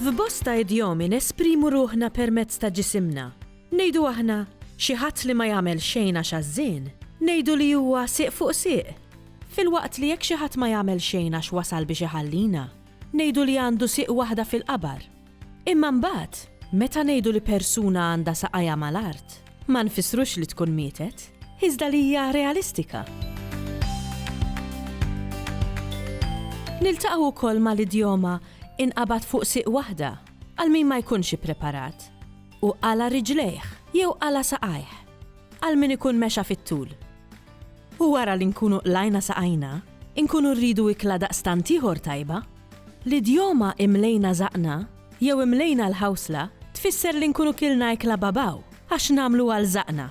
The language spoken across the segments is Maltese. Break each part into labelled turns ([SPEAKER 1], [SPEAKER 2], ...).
[SPEAKER 1] F'bosta idjomi nesprimu ruħna permezz ta' ġisimna. Ngħidu aħna xi ħadd li ma jagħmel xejn għax għażżien, ngħidu li huwa sieq fuq sieq. Filwaqt li jekk xi ħadd ma jagħmel xejn għax wasal biex iħallina, ngħidu li għandu sieq waħda fil-qabar. Imma mbagħad, meta ngħidu li persuna għandha saqajja mal-art, ma nfissrux li tkun mietet, iżda li hija realistika. Niltaqgħu wkoll mal-idjoma inqabad fuq sieq waħda għal min ma jkunx ippreparat u għala riġlejh jew għala saqajh għal min ikun mexa fit-tul. U wara li nkunu qlajna saqajna, inkunu rridu ikla daqstant ieħor tajba. L-idjoma imlejna zaqna jew imlejna l-ħawsla tfisser li nkunu kilna ikla babaw għax nagħmlu għal zaqna.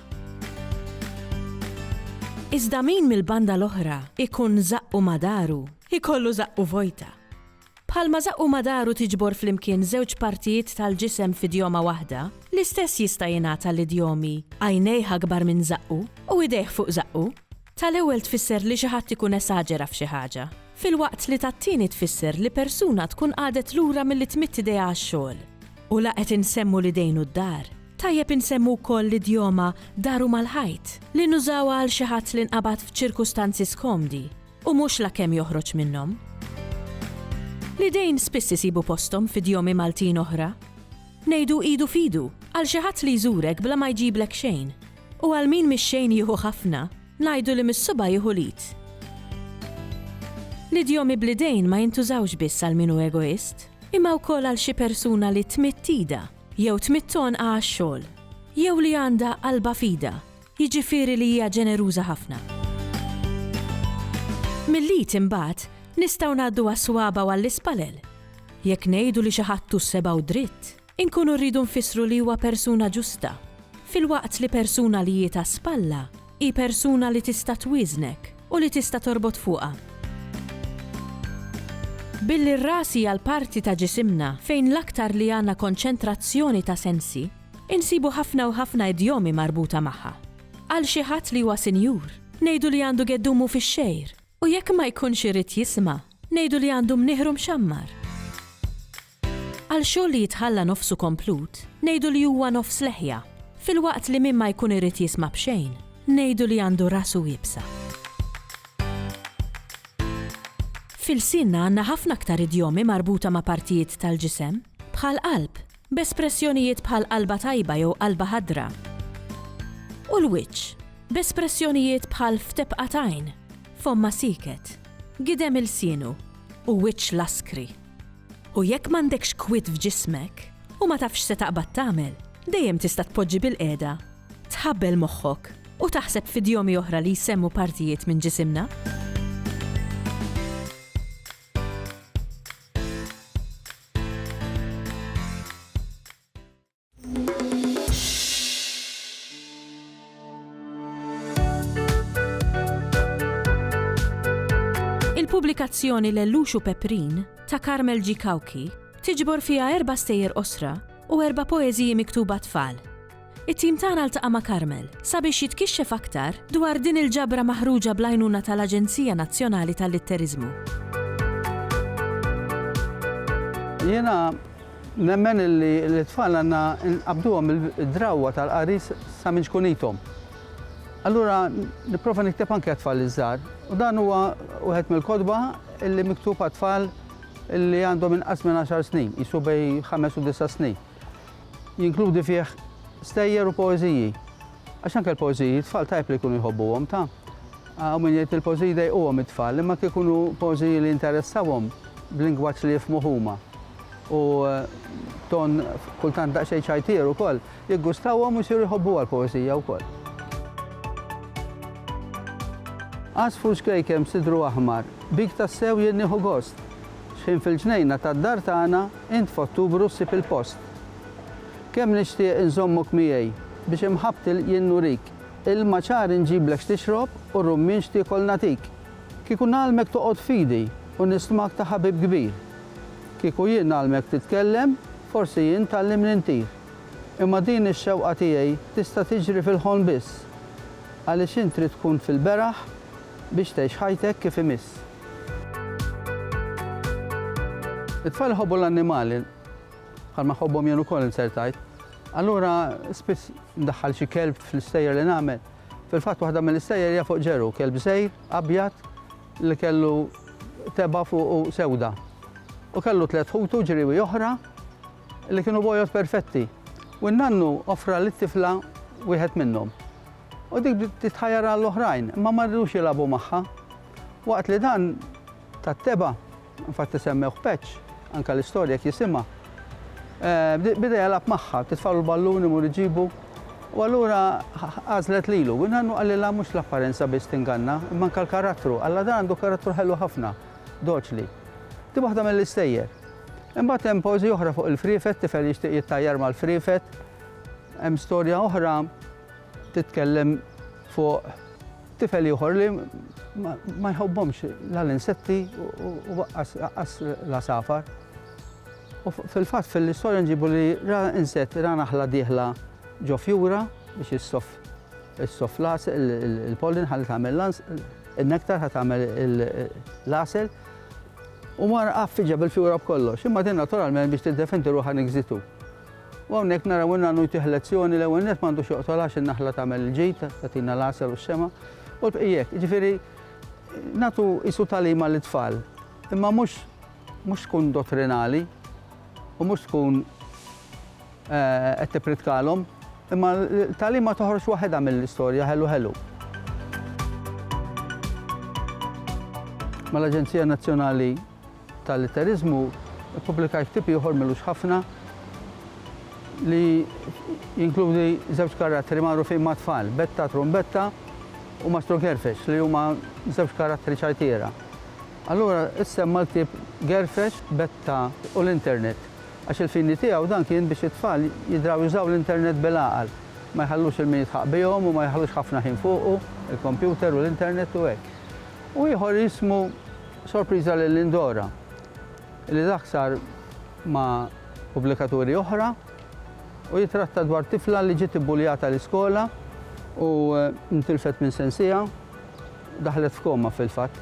[SPEAKER 1] Iżda min mill-banda l-oħra ikun zaqqu madaru, ikollu zaqqu vojta. Bħalma zaqqu madaru tiġbor flimkien żewġ partijiet tal-ġisem f'idjoma waħda, l-istess jista' jingħata l-idjomi għajnejh akbar minn zaqqu u idejh fuq zaqqu. Tal-ewwel tfisser li xi ħadd ikun esaġera f'xi ħaġa, filwaqt li tat-tieni tfisser li persuna tkun qadet lura milli tmitt idejha għax-xogħol. U laqgħet insemmu l-idejn u d-dar. Tajjeb insemmu wkoll l-idjoma daru mal-ħajt li nużawha għal xi ħadd li nqabad f'ċirkustanzi skomdi u mhux lakemm joħroġ minnhom. L-idejn spiss isibu postom f'idjomi Maltin oħra. Ngħidu idu fidu għal xi ħadd li jżurek bla ma jġiblek xejn. U għal min mix-xejn jieħu ħafna, ngħidu li mis-suba jieħu lit. L-idjomi bl-idejn ma jintużawx biss għal min hu egoist, imma wkoll għal xi persuna li tmittida jew tmitton għax-xogħol, jew li għandha qalba fida, jiġifieri li hija ġeneruża ħafna. Mill-lit imbagħad nistgħu ngħaddu għas-swaba u għall-ispalel. Jekk ngħidu li xi ħadd tusseba' u dritt, inkunu rridu nfissru li huwa persuna ġusta. Filwaqt li persuna li jieta spalla hi persuna li tista' twiżnek u li tista' torbot fuqha. Billi r-ras hija l-parti ta' ġisimna fejn l-aktar li għandna konċentrazzjoni ta' sensi, insibu ħafna u ħafna idjomi marbuta magħha. Għal xi ħadd li huwa sinjur, ngħidu li għandu geddumu fix-xejr. U jekk ma jkunx irid jisma', ngħidu li għandu mnieħru mxammar. Għal xogħol li jitħalla nofsu komplut, ngħidu li huwa nofs leħja. Filwaqt li min ma jkun irid jisma' b'xejn, ngħidu li għandu rasu jibsa. Fil-sinna għandna ħafna aktar idjomi marbuta ma' partijiet tal-ġisem, bħal qalb, b'espressjonijiet bħal qalba tajba jew qalba ħadra. U l-wiċċ, b'espressjonijiet bħal ftebqatajn, fomma siket, gidem il-sienu u wiċċ laskri. U jekk m'għandekx kwit f'ġismek u ma tafx se taqbad tagħmel, dejjem tista' tpoġġi bil-qiegħda, tħabbel moħħok u taħseb f'idjomi oħra li jsemmu partijiet minn ġisimna. Il-pubblikazzjoni Lelluxu Peprin ta' Carmel G. Kauki tiġbor fiha 4 stejjer osra u 4 poeżiji miktuba tfal. It-tim tagħna ltaqa' ma' Carmel sabiex jitkixxef aktar dwar din il-ġabra maħruġa bl-għajnuna tal-Aġenzija Nazzjonali tal-Litteriżmu.
[SPEAKER 2] Jiena nemmen li l-tfal għandna nqabduhom id-drawwa tal-qaris sa minn xkunithom. Allura nipprova nikteb anke tfal iż-żgħar u dan huwa wieħed mill-kodba li miktub għat-tfal li għandhom inqas minn 10 snin, jisu bej 5 u 9 snin. Jinkludi fih stejjer u poeżiji. Għax anke l-poeżiji tfal tajb li jkunu jħobbuhom ta'. Min jgħid il-poeżiji dejquhom it-tfal, imma kif ikunu poeżiji li interessawhom b'lingwaġġ li jifhmu huma. U ton kultant daqsxejn ċajtier ukoll jiggustawhom u jsiru jħobbuha l-poeżija wkoll. Għasfru xkejkem sidru aħmar, bik tassew jien nieħu gost. Xejn fil-ġnejna tad-dar tagħna int f'Ottubru ssib il-post. Kemm nixtieq inżommok miegħi biex imħabtil jien nurik. Ilma ċar inġiblek x'tixrob u rummin xtieqol natik. Kieku nagħlmek toqgħod fidi u nismak ta' ħabib kbir. Kieku jien nagħlmek titkellem, forsi jien tallim nintir. Imma din ix-xewqa tiegħi tista' tiġri fil-ħolm biss. Għaliex int trid tkun fil-beraħ biex tgħix ħajtek kif imiss. It-tfal ħobbu l-annimali, bħalma ħobbhom jien ukoll insertajt. Allura spiss ndaħħal xi kelb fl-istejjer li nagħmel. Fil-fatt waħda mill-istejjer hija fuq ġeru, kelb żgħir, abjad li kellu teba fuq sewda. U kellu 3 ħutu ġriewi oħra li kienu bojot perfetti. U n-nannu offra lit-tifla wieħed minnhom. U dik titħajjar għall-oħrajn, imma ma rridux jilagħbu magħha. Waqt li dan tat-teba, infatti semmewh Peċ, anke l-istorja jekk jisimha, bida jalab magħha, titfgħu l-balluni mur iġibu. U allura għażlet lilu. U n-nannu għallilha mhux l-apparenza biss tinganna, imma anke l-karattru. Alla dan għandu karattru ħellu ħafna, doċli. Di waħda mill-istejjer. Imbagħad hemm pożi oħra fuq il-frifet, tifel jixtieq jittajjar mal-frifet. Hemm storja oħra titkellem fuq tifel ieħor li ma jħobbhomx l-insetti u waqqas l-asafar. U fil-fatt fil-istorja nġibu li ra insett ra naħla dieħla ġo fjura biex issoff il-pollen ħalli tagħmel il-nektar ħa tagħmel l-asel. U mara għaffiġa bil-fjura b'kollox, imma din naturalment biex tiddefendi ruħha nigżitu. U hawnhekk naraw inna nujtih lezzjoni l-ewwel nett m'għandux joqtolax in-naħla tagħmel il-ġid, tagħtina l-għasel u x-xema. U l-bqijek, jiġifieri nagħtu isu tagħlima lit-tfal, imma mhux tkun dottrinali u mhux tkun qed tippritkalhom, imma l-tagħlima toħroġ waħedha mill-istorja ħelu. Mal-Aġenzija Nazzjonali tal-Litterizmu ippubblikaj ktieb ieħor milux ħafna li jinkludi żewġ karatteri magħrufin ma' tfal, Betta Trumbetta u Mastru Gerfex li huma żewġ karatteri ċajtiera. Allura issemma l-ktieb Gerfex, Betta u l-Internet għax il-fini tiegħu dan kien biex it-tfal jidraw jużaw l-Internet bil-għaqal. Ma jħallux il-min jitħaq bihom u ma jħallux ħafna ħin fuqu, il-kompjuter u l-Internet u hekk. U ieħor jismu Sorpriża lill-Indora, li dak sar ma' pubblikaturi oħra u jitratta dwar tifla li ġiet ibbuljata l-iskola u ntilfet minn sensija, daħlet f'koma fil-fatt.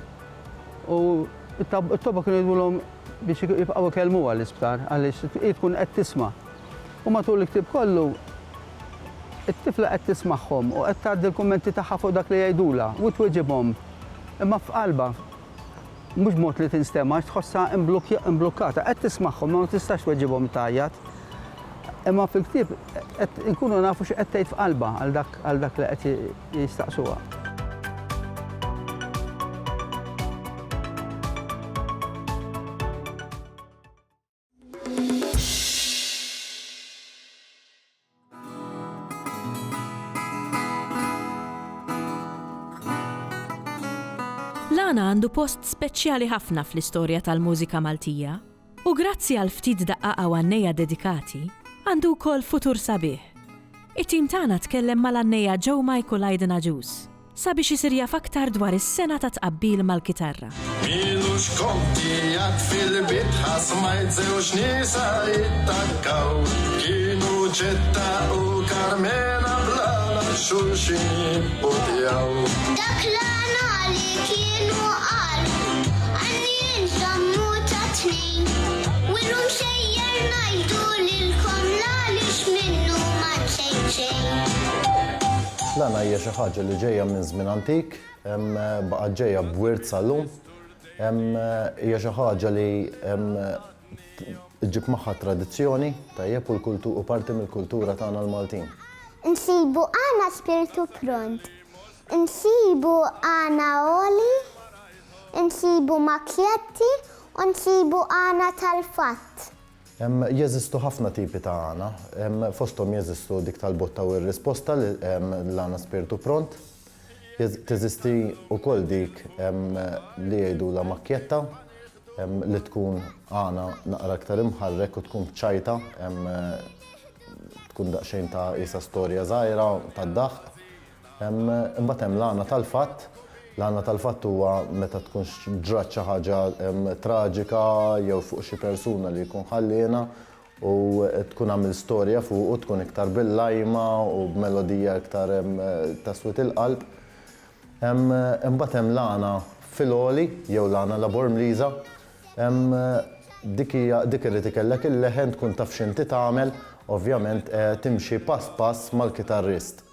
[SPEAKER 2] U t-toba kienu jgħidulhom biex jibqgħu ikellmuha l-isptar għaliex tkun qed tisma'. U matul il-ktieb kollu it-tifla qed tismagħhom u qed tgħaddi l-kummenti tagħha fuq dak li jgħidulha u twieġibhom. Imma f'qalba, mhux mod li tinstema' tħossha imblukkata, qed tismagħhom ma tistax tweġibhom tajjat. Imma fil-ktieb qed inkunu nafu x'qed tgħid f'qalba għal dak li qed jistaqsuha.
[SPEAKER 1] Lana għandu post speċjali ħafna fl-istorja tal-mużika Maltija u grazzi għal ftit daqqaqa għannejja dedikati għandu wkoll futur sabiħ. It-tim tagħna tkellem mal-għannejja Joe Michael Aiden Aġus sabiex isir jaf aktar dwar is-sena ta' tqabbil mal-kitarra.
[SPEAKER 3] Milux konti għad fil-bit ħasmajt żewġ nisa jittakkaw, kienu ġetta u Karmena blala xulxin jibbutjaw.
[SPEAKER 4] Dak l-għana li kienu qalu, għanni nżammu ta' tnejn, u l-lum xejjer najdu lilkom għaliex minnu ma nsejn xejn.
[SPEAKER 5] L-għana hija xi ħaġa li ġejja minn żmien antik, baqa' ġejja b'wirt sal-lum, hija xi ħaġa li ġib magħha tradizzjoni tajjeb u parti mill-kultura tagħna l-Maltin.
[SPEAKER 4] Nsibu għana spiritu pront, nsibu għana oli, nsibu makjetti u nsibu għana tal-fatt.
[SPEAKER 5] Jeżistu ħafna tipi ta' għana, fosthom jeżistu dik tal-botta u r-risposta l-għana spiritu pront. Teżisti wkoll dik li jgħidula makkjetta li tkun għana naqra aktar imħarrek u tkun ċajta, tkun daqsxejn ta' isa storja żgħira tad-daħq. Imbagħad hemm l-għana tal-fatt L-għana tal-fatt huwa meta tkun ġrat xi ħaġa traġika jew fuq xi persuna li jkun ħallina u tkun għamil storja fuq u tkun iktar bil-lajma u b'melodija iktar taswit il-qalb. Imbagħad hemm l-għana fil-għoli jew l-għana labor mliża. Dik irid ikellek il-leħen tkun taf x'inti tagħmel, ovvjament timxi pass pass mal-kitarrist.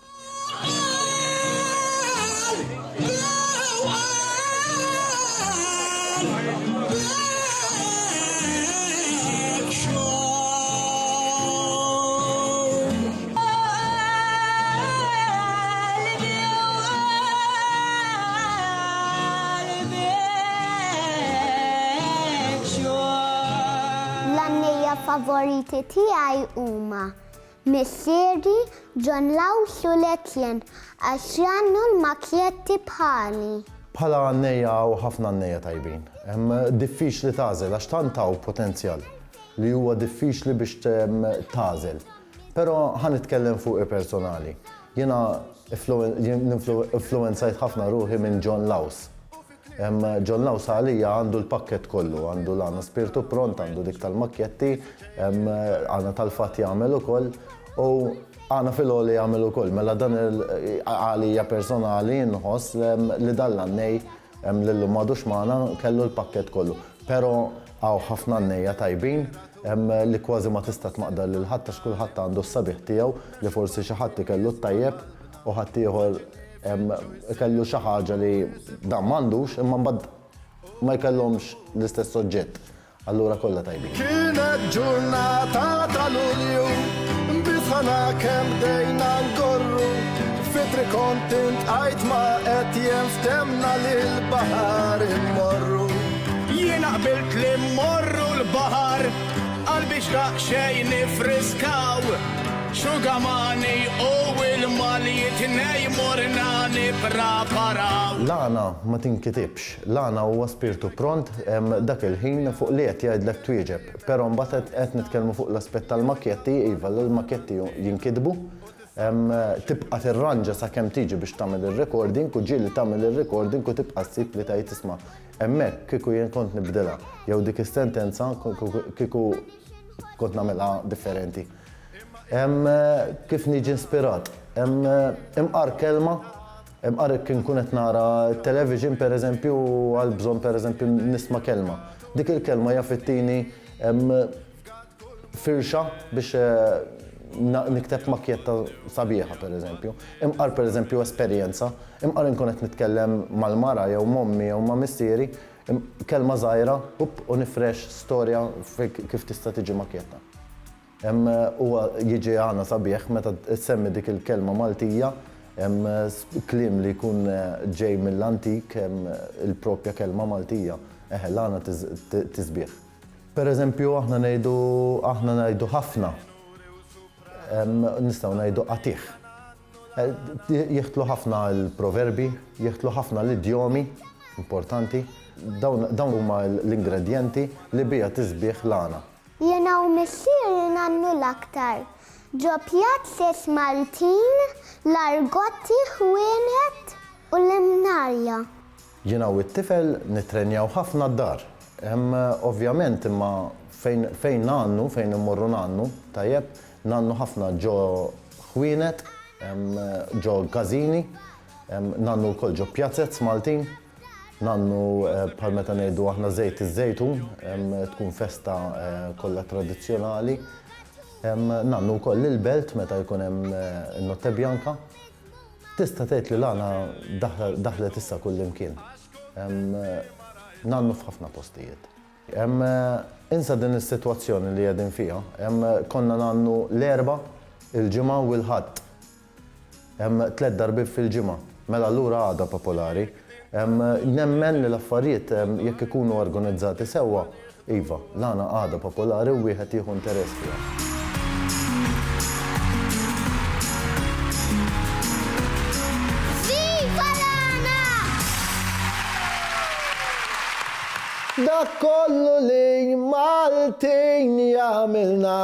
[SPEAKER 4] Favoriti tiegħi huma missieri John Laws u Letjen għax jannu l-makjetti bħali.
[SPEAKER 5] Bħala għannejja u ħafna għannejja tajbin. Diffiċli tażel għax tantaw potenzjal li huwa diffiċli biex tażel. Però ħanitkellem fuq personali. Jiena influenzajt ħafna ruħi minn John Laws. John Laws għalija għandu l-pakket kollu, għandu l-għana spiritu pront, għandu dik tal-makjetti, għana tal-fat jgħamil ukoll u għana fil-għoli jgħamil ukoll. Mela dan għalija personali nħoss li dall-għannej l-lum madux maħna kellu l-pakket kollu. Pero għaw ħafna għannejja tajbin li kważi ma tista' tmaqdar lil ħadd għax kulħadd għandu s-sabiħ tiegħu li forsi xi ħadd ikellu t-tajjeb u ħadd ieħor kellu xi ħaġa li dan m'għandux imma mbagħad ma jkellhomx l-istess soġġett. Allura kollha tajbin.
[SPEAKER 3] Kienet ġurnata ta' Lulju, bisħana kemm dejna ngorru, fitri kontent għajt ma qed jenftemna lil-baħar immorru. Jiena qbilt li mmorru l-baħar, qalbi xtaq xejn nifriskaw. Xugamani u il-malijiet nejmurna nipraparaw.
[SPEAKER 5] L-għana ma tinkitibx, l-għana huwa spiritu pront dak il-ħin fuq li qed jgħidlek twieġeb. Però mbagħad qed nitkellmu fuq l-aspett tal-makjetti, iva l-makjetti jinkitbu, tibqa' tirranġa sakemm tiġi biex tagħmel ir-recording u ġieli tagħmel ir-recording u tibqa' ssib li tgħid tisma' hemmhekk kieku jien kont nibdilha jew dik is-sentenza kieku kont nagħmilha differenti. Kif niġi inspirat. Imqar kelma, imqar kien kunet nara television per eżempju għal bżonn per eżempju nisma' kelma. Dik il-kelma jafittini firxa biex nikteb makjetta sabiħa per eżempju. Imqar per eżempju esperjenza, imqar nkun qed nitkellem mal-mara jew mommi jew ma' missieri, kelma żgħira u nifresh storja kif tista' tiġi makjetta. Huwa jiġi għana sabiħ meta semmi dik il-kelma Maltija, kliem li jkun ġej mill-antik, il-propja kelma Maltija, l-għana tizbieħ. Per eżempju, aħna ngħidu ħafna, nistgħu ngħidu qatiħ. Jieħtlu ħafna l-proverbi, jieħtlu ħafna l-idjomi importanti, dawn huma l-ingredjenti li bija tizbieħ l-għana.
[SPEAKER 4] Jena u missieri nannu l-aktar. Ġo pjazzes Maltin, l-argotti, ħwienet u l-imnarja.
[SPEAKER 5] Jena u it-tifel nitrenjaw ħafna d-dar. Ovvjament imma fejn nannu, fejn immorru nannu, tajjeb, nannu ħafna ġo ħwienet, ġo gazini, nannu l-koll ġo pjazzet Maltin. Nannu bħal meta ngħidu aħna żejt iż-żejtun, tkun festa kollha tradizzjonali. Nannu wkoll il-belt meta jkun hemm in-notte bjanka. Tista' tgħid li l-għana daħlet issa kull imkien. Nannu f'ħafna postijiet. Insa din is-sitwazzjoni li qegħdin fiha, konna nannu l-erba', il-ġimgħa u l-ħadd. 3 darbiet fil-ġimgħa, mela allura għada popolari. Nemmen li l-affarijiet jekk ikunu organizzati sewwa, iva, l-għana għada popolari u wieħed jieħu interess fiha.
[SPEAKER 4] Viva l-għana!
[SPEAKER 5] Dak kollu li Maltin jagħmilna,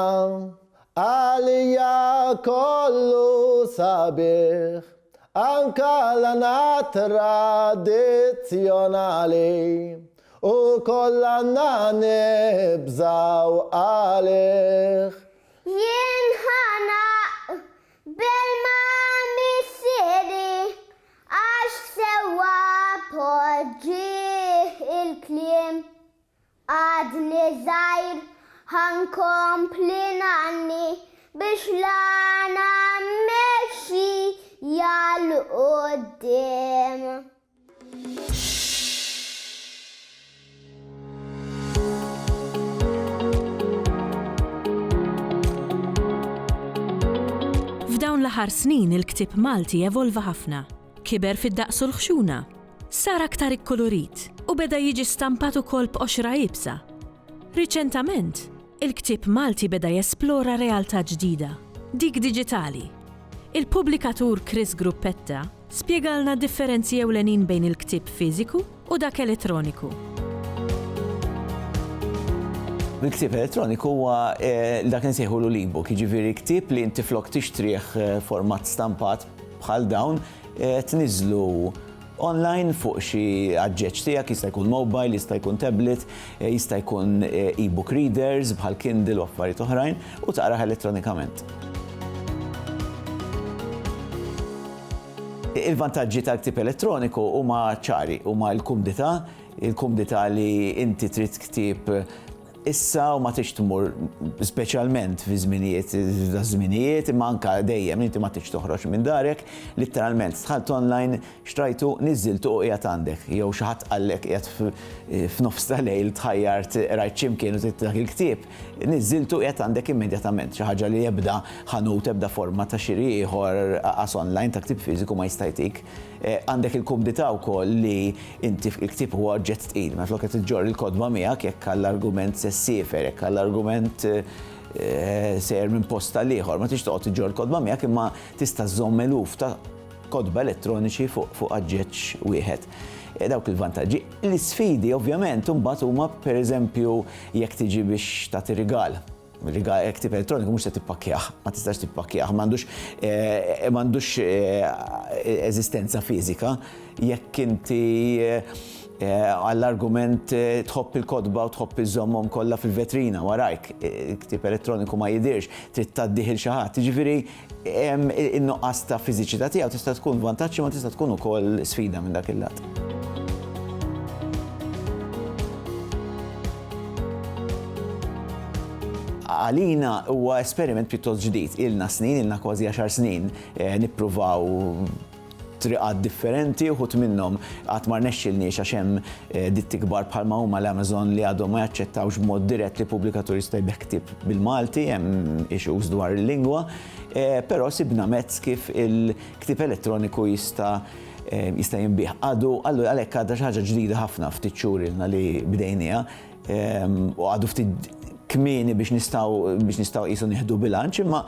[SPEAKER 5] għalija kollu sabiħ. anka l-għana tradizzjonali u kollanna nibżaw għalih.
[SPEAKER 4] Jien ħanaq bil-ma missieri għax sewa poġġi il-kliem għadni żgħir ħankompli nanni biex lana mexxi jal-qudiem.
[SPEAKER 1] F'dawn l-aħħar snin il-ktieb Malti evolva ħafna. Kiber fid-daqs u l-ħxuna, sar aktar ikkolorit u beda jiġi stampat ukoll b'qoxra jibsa. Riċentament, il-ktieb Malti beda jesplora realtà ġdida, dik diġitali. Il-pubblikatur Chris Gruppetta spjegalna differenzi ewlenin bejn il-ktieb fiżiku u dak elettroniku.
[SPEAKER 6] Il-ktieb elettroniku huwa dak nsejħulu l-e-book, jiġifieri ktieb li inti flok tixtrih format stampat bħal dawn tniżlu online fuq xi aġġeġġ tiegħek, jista' jkun mobile, jista' jkun tablet, jista' jkun e-book readers bħal Kindle u affarijiet oħrajn u taqrah elettronikament. Il-vantaġġi tal-ktieb elettroniku huma ċari, huma l-kumdità li inti trid ktieb issa u ma tix tmur speċjalment fi żminijiet imma anke dejjem inti ma tix toħroġ minn darek, litteralment dħalt online, xtrajtu, niżiltu u qiegħed għandek. Jew xi ħadd qallek qiegħed f'nofs tal-lejl tħajjart rajt x'imkien u dak il-ktieb, niżiltu qiegħed għandek immedjatament. Xi ħaġa li ebda ħanut ebda forma ta' xiri ieħor qas online ta' ktieb fiżiku ma jista' jtik. Għandek il-kumdità wkoll li inti il-ktieb huwa oġġett tqil, ma flok qed iġġorr il-kodba miegħek jekk għall-argument sessifer, jekk għall-argument sejjer minn posta l-ieħor, ma tix toqgħod iġġorr il-kodba miegħek imma tista' żomm eluf ta' kodba elettroniċi fuq aġġeġġ wieħed. Dawk il-vantaġġi. L-isfidi ovvjament imbagħad huma pereżempju jekk tiġi biex tagħti rigal. Ktieb elettroniku mhux se tippakkjah, ma tistax tippakkjah, m'għandux eżistenza fiżika. Jekk inti għall-argument tħobb il-kodba u tħobb iżommhom kollha fil-vetrina warajk, ktieb elettroniku ma jidirx, trid tgħaddih il xi ħadd. Jiġifieri in-nuqqas ta' fiżiċità tiegħu tista' tkun vantaġġ ma tista' tkun ukoll sfida minn dak il-lat. Għalina huwa esperiment pjuttost ġdid, ilna kważi 10 snin nippruvaw triqat differenti uħut minnhom qatt ma rnexxilniex għax hemm ditti kbar bħalma huma l-Amazon li għadhom ma jaċċettawx b'mod dirett li pubblikatur jista' jbieħ ktieb bil-Malti, hemm issues dwar il-lingwa, però sibna mezz kif il-ktieb elettroniku jista' jinbieħ. Għalhekk għadha xi ħaġa ġdida ħafna ftit xhur ilna li bdejniha u għadu ftit kmieni biex nistgħu qisu nieħdu bilanċ, imma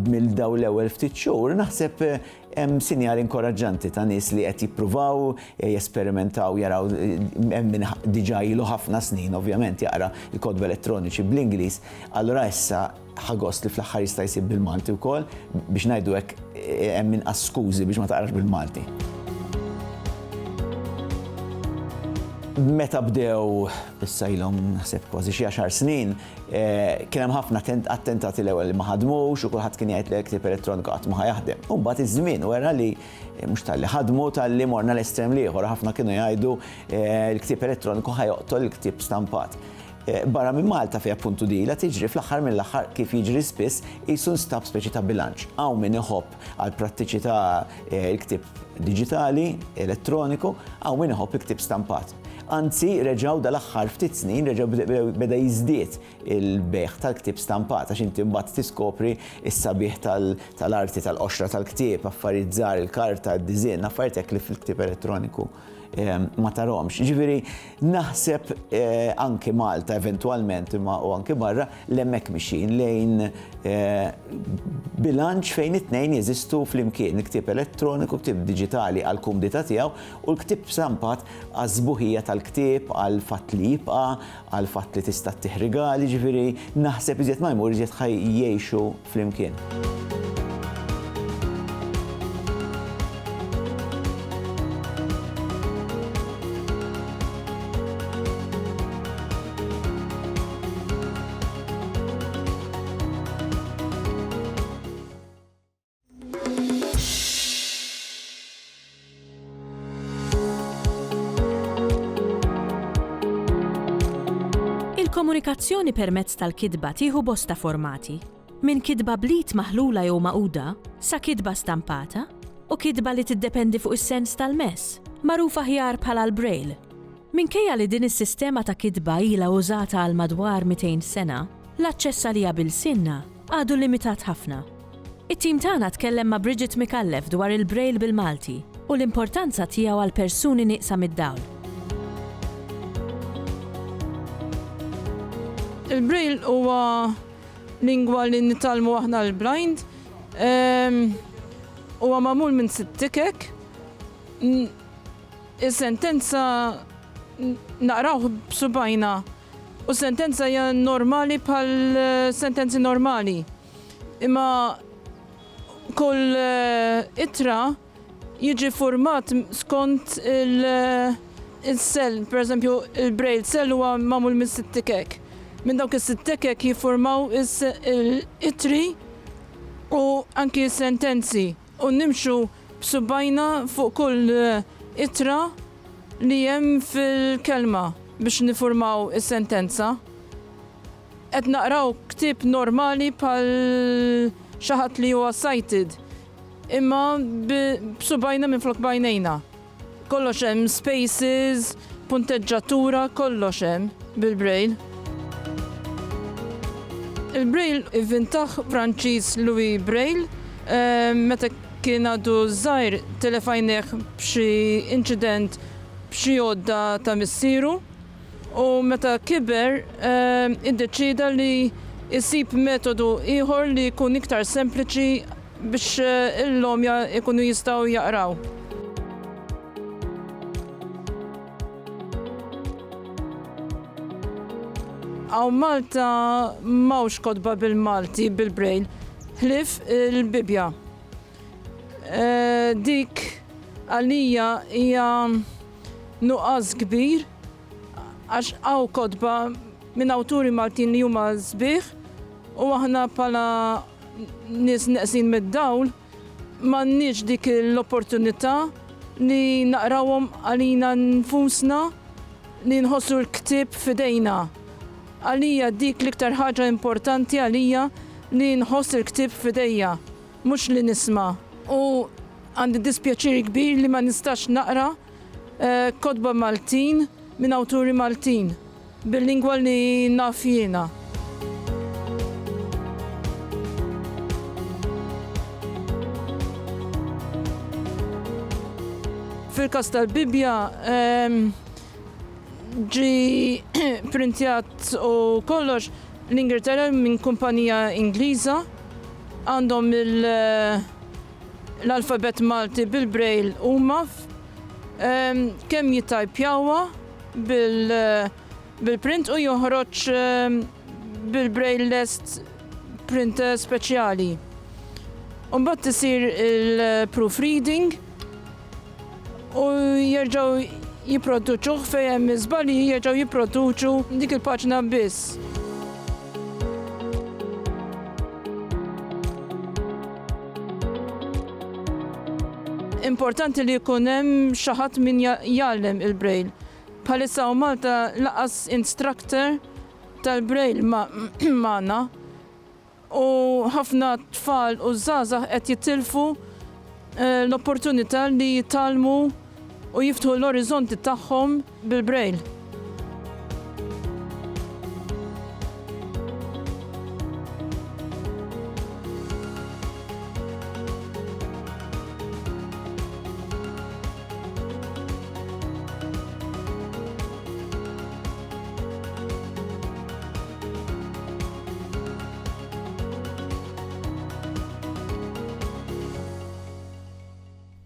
[SPEAKER 6] mill-daw l-ewwel ftit xhur naħseb hemm sinjal inkoraġġanti ta' nies li qed jippruvaw, jesperimentaw, jaraw hemm min diġà ilu ħafna snin ovvjament jaqra il-kodba elettroniċi bl-Ingliż, allura issa ħagost li fl-aħħar jista' jsib bil-Malti wkoll biex ngħidu hekk hemm inqas skużi biex ma taqrax bil-Malti. Meta bdew issa ilhom naħseb kważi xi 10 snin, kien hemm ħafna attentati l-ewwel li ma ħadmux u kulħadd kien jgħid li l-ktieb elettroniku qatt ma ħajaħdem. U mbagħad iż-żmien wera li mhux tal-li ħadmu tal-li morna l-estrem ieħor, ħafna kienu jgħidu l-ktieb elettroniku ħajoqtol il-ktieb stampat. Barra minn Malta fi appuntu dila tiġri fl-aħħar mill-aħħar kif jiġri spiss qisu nstab speċi ta' bilanċ. Hawn min iħobb għall prattiċità il-ktieb diġitali, elettroniku, hawn min iħobb il-ktieb stampat. Anzi, reġgħu dal-aħħar ftit snin beda jiżdied il-bejħ tal-ktieb stampat għax inti mbagħad tiskopri s-sabiħ tal-arti tal-qoxra tal-ktieb, affarijiet żgħar, il-karta, id-diżinn, affarijiet hekk li fil-ktieb elettroniku ma tarahomx. Ġifieri naħseb anke Malta eventwalment u anke barra l-hemmhekk mixin lejn bilanċ fejn it-tnejn jeżistu flimkien, il-ktieb elettroniku, ktieb diġitali għall kumdità tiegħu u l-ktieb stampat għaż-żbuħija tal-ktieb għal fatt li jibqa', għal fatt li tista' ttieħ rigali, ġifieri naħseb iżjed ma jmur iżjed jgħixu flimkien.
[SPEAKER 1] Il-komunikazzjoni permezz tal-kidba tieħu bosta formati, minn kidba bliet maħlula jew maquda sa kidba stampata u kidba li tiddependi fuq is-sens tal-mess, magħrufa aħjar bħala l-Braille. Minkejja li din is-sistema ta' kidba ilha użata għal madwar 200 sena, l-aċċess għaliha bil-sinna għadu limitat ħafna. It-tim tagħna tkellem ma' Bridget Mikallef dwar il-Braille bil-Malti u l-importanza tiegħu għal persuni nieqsa mid-dawl.
[SPEAKER 7] Il-Braille huwa lingwa li nitalmu aħna l-blind. Huwa magħmul minn 6 tikek. Is-sentenza naqrawh b'subajna u sentenza hija normali bħal sentenzi normali. Imma kull itra jiġi format skont il-sell, per eżempju il-Braille cell huwa magħmul minn 6 tikek. Minn dawk is-6 tikek jiffurmaw il-itri u anki sentenzi u nimxu b'subajna fuq kull itra li hemm fil-kelma biex nifurmaw is-sentenza. Qed naqraw ktieb normali bħal xi ħadd li huwa sighted, imma b'subajna minn flok bajnejna. Kollox hemm spaces, punteġġatura, kollox hemm bil-Braille. Il-Braille ivvintaħ Franċiż Louis Braille meta kien għadu żgħir telefajneħ b'xi inċident b'xi għodda ta' missieru u meta kiber iddeċida li jsib metodu ieħor li jkun iktar sempliċi biex il-lomja jkunu jistgħu jaqraw. Għaw Malta mawx kodba bil-Malti, bil-Braille, ħlif il-Bibja. Dik għalija hija nuqqas kbir, għax għaw kodba minn awturi Maltin li huma sbieħ u aħna pala nies neqsin mid-dawl m'għandniex dik l-opportunità li naqrawhom għalina nfusna li nħossu l-ktieb f'idejna. Għalija dik l-iktar ħaġa importanti għalija li nħoss il-ktieb f'idejja, mhux li nisma'. U għandi dispjaċir kbir li ma nistax naqra kodba Maltin minn awturi Maltin bil-lingwa li naf jiena. Fil-każ tal-Bibja ġi printjat u kollox l-Ingilterra minn kumpanija Ingliża għandhom l-alfabet Malti bil-Braille huma kemm jitajpjawha bil-print u joħroġ bil-Braille lest print speċjali. U mbagħad isir il-proofreading u jerġgħu jipproduċuh fejn hemm żbalji jerġgħu jipproduċu dik il-paġna biss. Importanti li jkun hemm xi ħadd min jgħallem il-Braille. Bħalissa u Malta laqas instructor tal-Braille magħna u ħafna tfal u żgħażagħ qed jitilfu l-opportunità li jitalmu u jiftħu l-orizzonti tagħhom bil-Braille.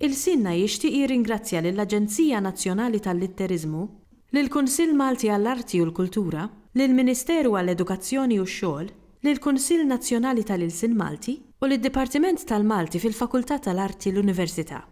[SPEAKER 1] Il-Sinna jixtieq jirringrazzja lill-Aġenzija Nazzjonali tal-Litterizmu, lill-Kunsill Malti għall-Arti u l-Kultura, lill-Ministeru għall-Edukazzjoni u x-Xogħol, lill-Kunsill Nazzjonali tal-Ilsien Malti u lid-Dipartiment tal-Malti fil-Fakultà tal-Arti l-Università.